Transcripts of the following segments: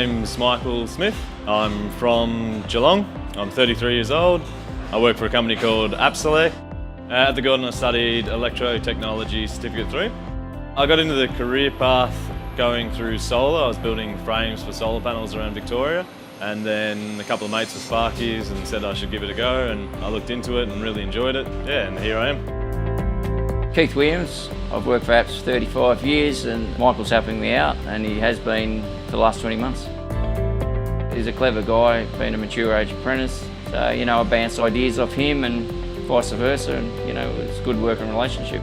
name's Michael Smith. I'm from Geelong. I'm 33 years old. I work for a company called Appselec. At the Gordon I studied Electrotechnology Certificate 3. I got into the career path going through solar. I was building frames for solar panels around Victoria, and then a couple of mates were sparkies and said I should give it a go, and I looked into it and really enjoyed it. Yeah, and here I am. Keith Williams. I've worked for Apps for 35 years and Michael's helping me out, and he has been for the last 20 months. He's a clever guy, been a mature age apprentice, so I bounce ideas off him and vice versa, and it's a good working relationship.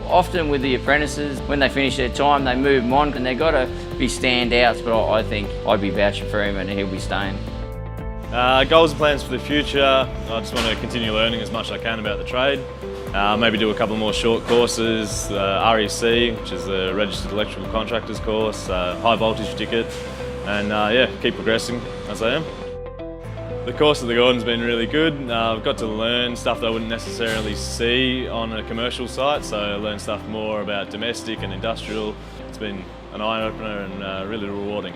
Often with the apprentices, when they finish their time, they move them on and they've got to be standouts, but I think I'd be vouching for him and he'll be staying. Goals and plans for the future. I just want to continue learning as much as I can about the trade. Maybe do a couple more short courses, REC, which is the Registered Electrical Contractors course, high voltage ticket, and yeah, keep progressing as I am. The course at the Gordon's been really good. I've got to learn stuff that I wouldn't necessarily see on a commercial site, so I learned stuff more about domestic and industrial. It's been an eye-opener and really rewarding.